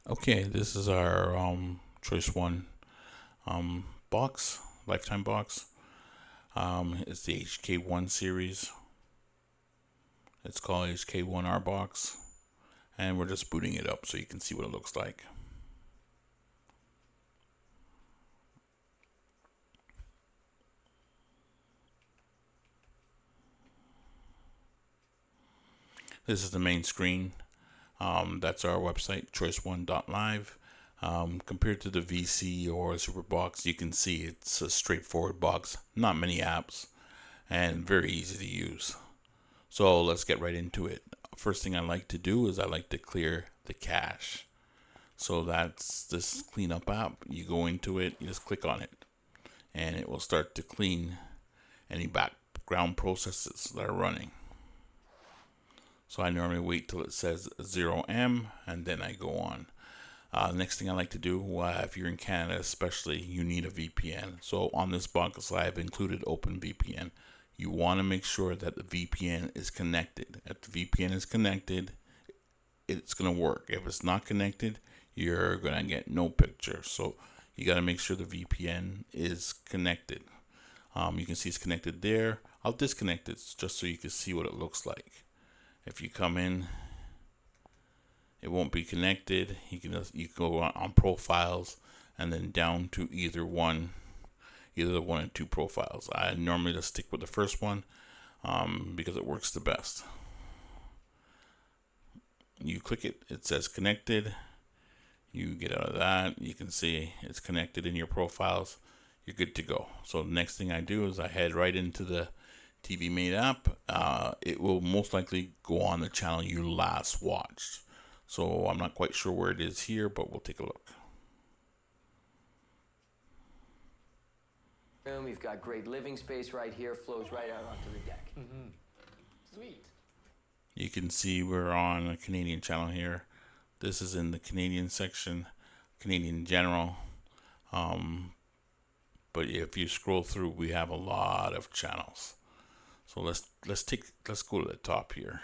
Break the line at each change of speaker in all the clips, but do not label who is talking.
Okay, this is our Choice1 box, lifetime box. It's the HK1 series. It's called HK1R box, and we're just booting it up so you can see what it looks like. This is the main screen. That's our website, choice1.live. Compared to the VC or Superbox, you can see it's a straightforward box, not many apps, and very easy to use. So let's get right into it. First thing I like to do is I like to clear the cache. So that's this cleanup app. You go into it, you just click on it, and it will start to clean any background processes that are running. So I normally wait till it says 0M and then I go on. Next thing I like to do, if you're in Canada especially, you need a VPN. So on this box I have included OpenVPN. You want to make sure that the VPN is connected. If the VPN is connected, it's going to work. If it's not connected, you're going to get no picture. So you got to make sure the VPN is connected. You can see it's connected there. I'll disconnect it just so you can see what it looks like. If you come in, it won't be connected. You can go on profiles and then down to either the one and two profiles. I normally just stick with the first one because it works the best. You click it, it says connected. You get out of that. You can see it's connected in your profiles. You're good to go. So the next thing I do is I head right into the TiviMate app. It will most likely go on the channel you last watched. So I'm not quite sure where it is here, but we'll take a look.
We've got great living space right here, flows right out onto the deck.
Sweet.
You can see we're on a Canadian channel here. This is in the Canadian section, Canadian General. But if you scroll through, we have a lot of channels. So let's go to the top here.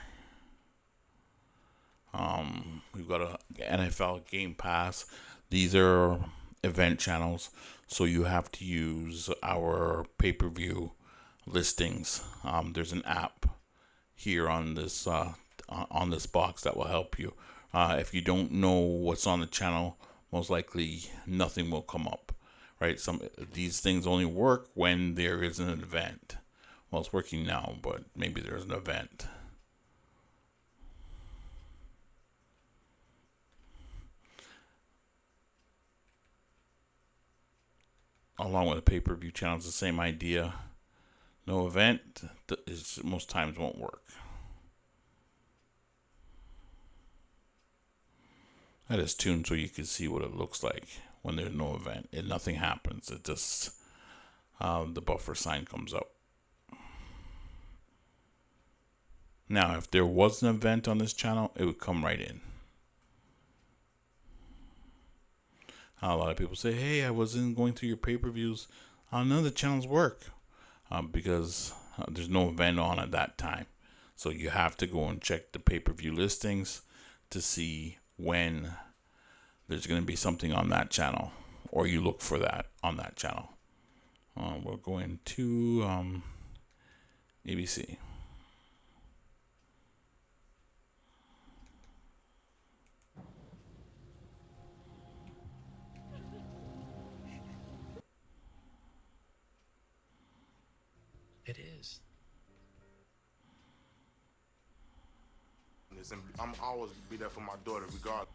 We've got a NFL Game Pass. These are event channels, so you have to use our pay-per-view listings. There's an app here on this box that will help you. If you don't know what's on the channel, most likely nothing will come up. Right? These things only work when there is an event. Well, it's working now, but maybe there's an event. Along with the pay-per-view channels, the same idea. No event, most times won't work. That is tuned so you can see what it looks like when there's no event and nothing happens. It just the buffer sign comes up. Now, if there was an event on this channel, it would come right in. A lot of people say, "Hey, I wasn't going through your pay-per-views. None of the channels work because there's no event on at that time." So you have to go and check the pay-per-view listings to see when there's going to be something on that channel, or you look for that on that channel. We're going to ABC.
It is.
And I'm always be there for my daughter, regardless.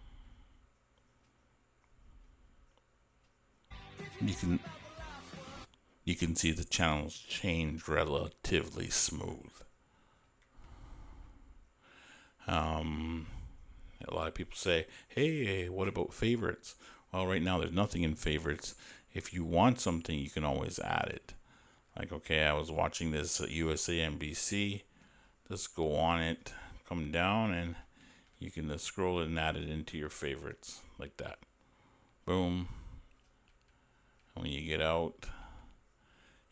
You can see the channels change relatively smooth. A lot of people say, "Hey, what about favorites?" Well, right now there's nothing in favorites. If you want something, you can always add it. Like, okay, I was watching this USA NBC. Just go on it, come down, and you can just scroll it and add it into your favorites like that. Boom. And when you get out,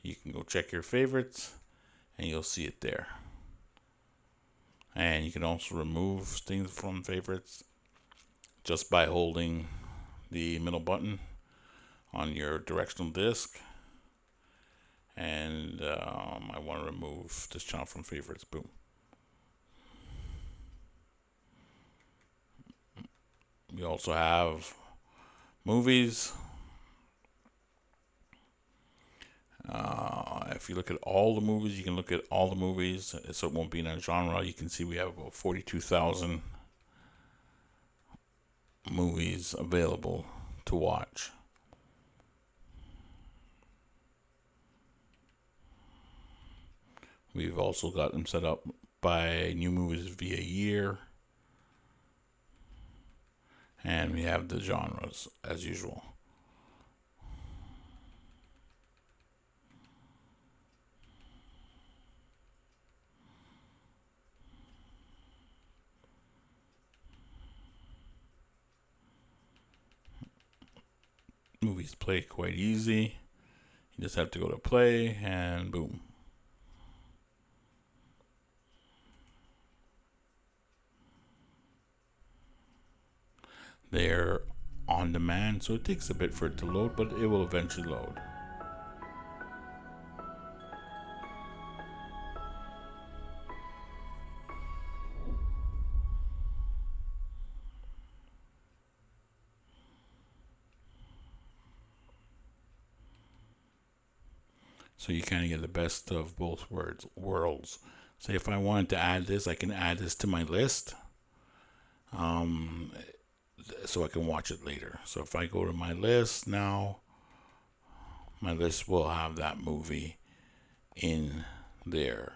you can go check your favorites and you'll see it there. And you can also remove things from favorites. just by holding the middle button on your directional disc. And I want to remove this channel from favorites. Boom. We also have movies. If you look at all the movies, you can look at all the movies, so it won't be in a genre. You can see we have about 42,000 movies available to watch. We've also got them set up by new movies via year. And we have the genres as usual. Movies play quite easy. You just have to go to play and boom. They're on demand, so it takes a bit for it to load, but it will eventually load. So you kind of get the best of both worlds. Say if I wanted to add this, I can add this to my list. So I can watch it later. So if I go to my list now, my list will have that movie in there.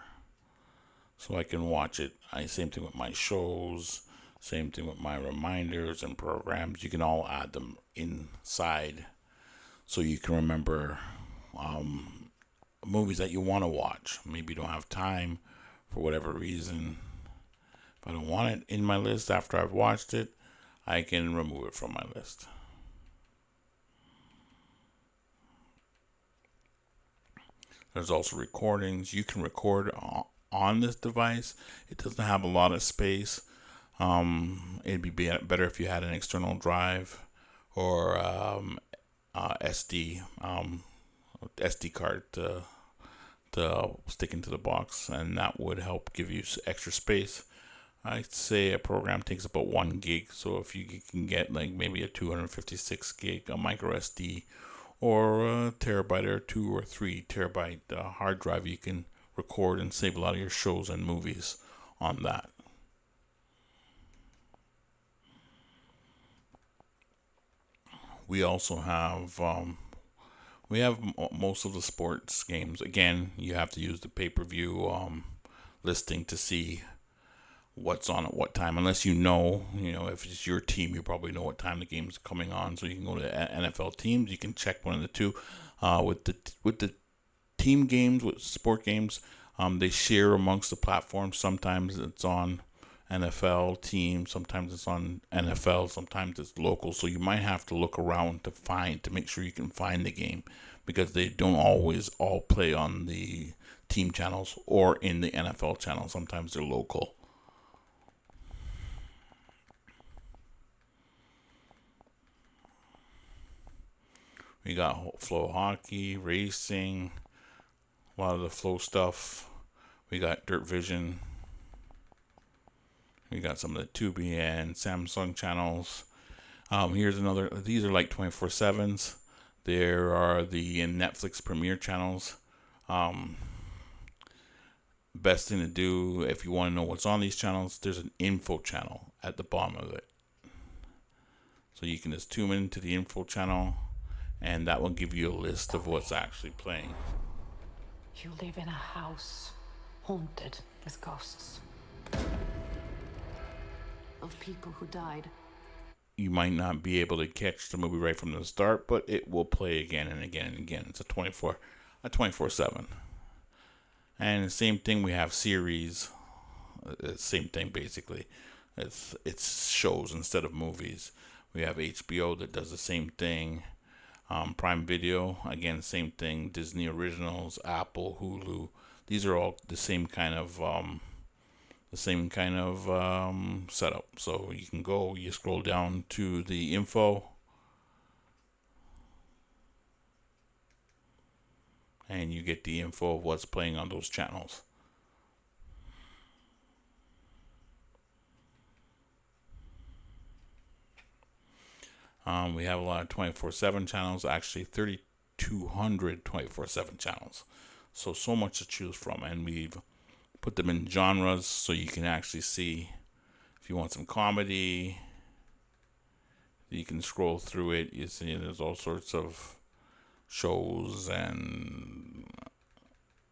So I can watch it. Same thing with my shows, same thing with my reminders and programs. You can all add them inside so you can remember movies that you want to watch. Maybe you don't have time for whatever reason. If I don't want it in my list after I've watched it, I can remove it from my list. There's also recordings. You can record on this device. It doesn't have a lot of space. It'd be better if you had an external drive or SD card to stick into the box, and that would help give you extra space. I'd say a program takes about 1 gig, so if you can get like maybe a 256 gig, a micro SD, or a terabyte or 2 or 3 terabyte hard drive, you can record and save a lot of your shows and movies on that. We also have most of the sports games. Again, you have to use the pay-per-view listing to see what's on at what time, unless you know if it's your team, you probably know what time the game's coming on, so you can go to NFL teams. You can check one of the two. With the team games, with sport games, they share amongst the platforms. Sometimes it's on NFL team, sometimes it's on NFL, sometimes it's local, so you might have to look around to make sure you can find the game, because they don't always all play on the team channels or in the NFL channel. Sometimes they're local. We got flow hockey, racing, a lot of the flow stuff. We got Dirt Vision. We got some of the Tubi and Samsung channels. Here's another. These are like 24/7s. There are the Netflix Premiere channels. Best thing to do if you want to know what's on these channels, there's an info channel at the bottom of it. So you can just tune into the info channel, and that will give you a list of what's actually playing.
You live in a house haunted with ghosts of people who died.
You might not be able to catch the movie right from the start, but it will play again and again and again. It's a 24/7. And the same thing, we have series. Same thing basically. It's shows instead of movies. We have HBO that does the same thing. Prime Video, again, same thing. Disney Originals, Apple, Hulu. These are all the same kind of the same kind of setup. So you can go, you scroll down to the info, and you get the info of what's playing on those channels. We have a lot of 24/7 channels, actually 3,200 24/7 channels. So much to choose from, and we've put them in genres so you can actually see if you want some comedy. You can scroll through it. You see there's all sorts of shows and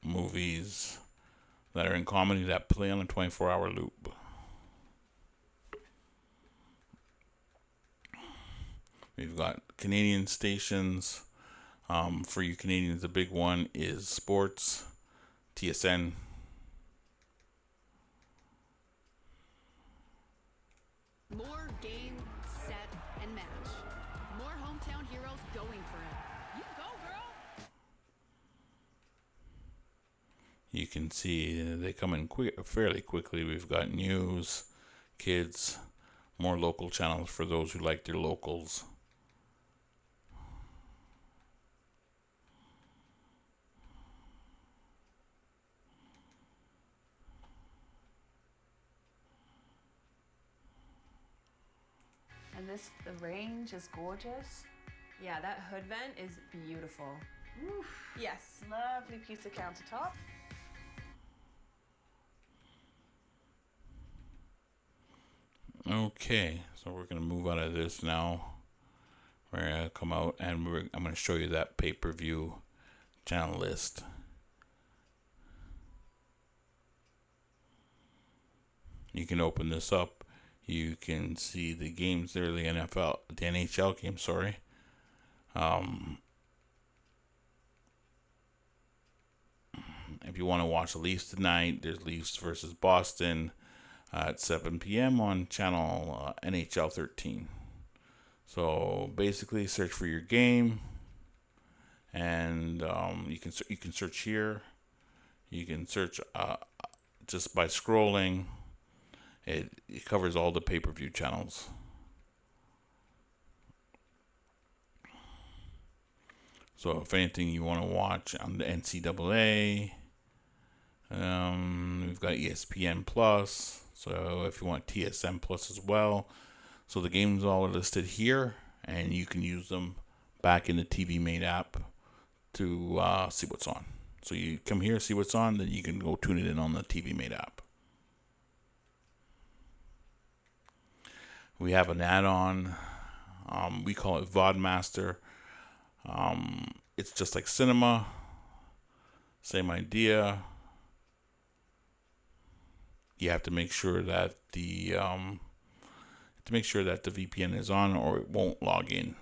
movies that are in comedy that play on a 24-hour loop. We've got Canadian stations. For you Canadians, the big one is sports, TSN.
More game, set, and match. More hometown heroes going for it. You go, girl!
You can see they come in fairly quickly. We've got news, kids, more local channels for those who like their locals.
And the range is gorgeous.
Yeah, that hood vent is beautiful.
Oof.
Yes.
Lovely piece of countertop.
Okay, so we're going to move out of this now. We're going to come out and I'm going to show you that pay-per-view channel list. You can open this up. You can see the games there, the NHL games, sorry. If you want to watch the Leafs tonight, there's Leafs versus Boston at 7 p.m. on channel NHL 13. So basically, search for your game, and you can search here. You can search just by scrolling. It covers all the pay-per-view channels. So if anything you want to watch on the NCAA, we've got ESPN Plus. So if you want TSM Plus as well. So the games all are listed here, and you can use them back in the TiviMate app to see what's on. So you come here, see what's on, then you can go tune it in on the TiviMate app. We have an add-on. We call it VODmaster. It's just like cinema. Same idea. You have to make sure that the VPN is on, or it won't log in.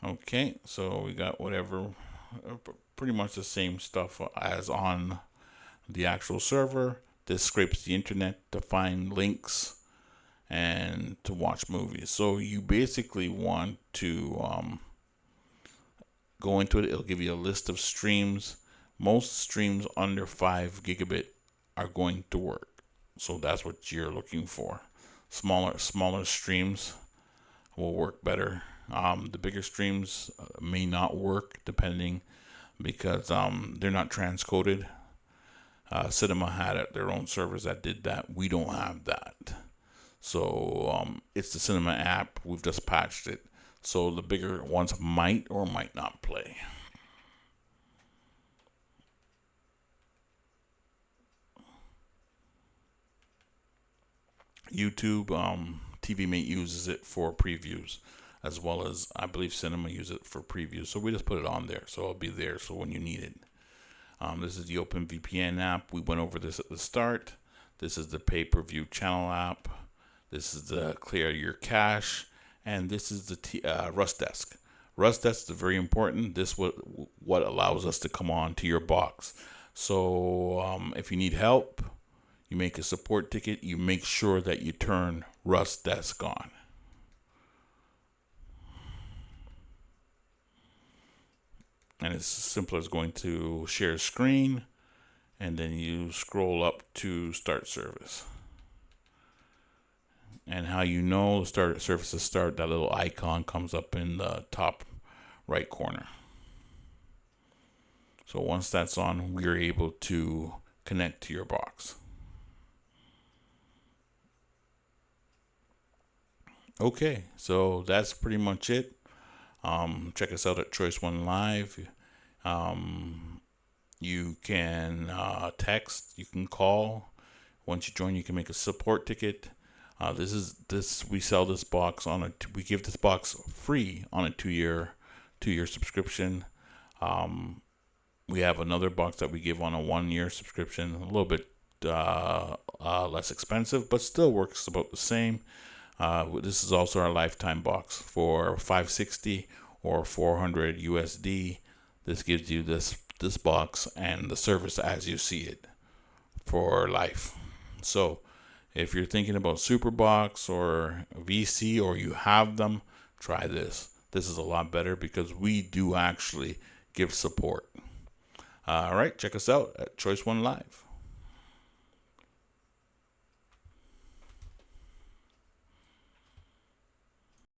Okay, so we got whatever, pretty much the same stuff as on the actual server. This scrapes the internet to find links and to watch movies. So you basically want to go into it. It'll give you a list of streams. Most streams under 5 gigabit are going to work. So that's what you're looking for. Smaller streams will work better. The bigger streams may not work depending, because they're not transcoded. Cinema had their own servers that did that. We don't have that. So it's the Cinema app. We've just patched it. So the bigger ones might or might not play. YouTube, TiviMate uses it for previews, as well as I believe Cinema uses it for previews. So we just put it on there, so it'll be there. So when you need it, this is the OpenVPN app. We went over this at the start. This is the pay-per-view channel app. This is the clear your cache, and this is the Rust Desk. Rust Desk is very important. This what allows us to come on to your box. So if you need help, you make a support ticket. You make sure that you turn Rust Desk on. And it's as simple as going to share screen, and then you scroll up to start service. And how you know start service is start, that little icon comes up in the top right corner. So once that's on, we're able to connect to your box. Okay, so that's pretty much it. Check us out at Choice1 Live. You can text, you can call. Once you join, you can make a support ticket. We sell this box we give this box free on a two-year subscription. We have another box that we give on a 1-year subscription, a little bit less expensive, but still works about the same. This is also our lifetime box for $560 or $400 USD. This gives you this box and the service as you see it for life. So if you're thinking about Superbox or VC, or you have them, try this. This is a lot better because we do actually give support. All right, check us out at Choice1 Live.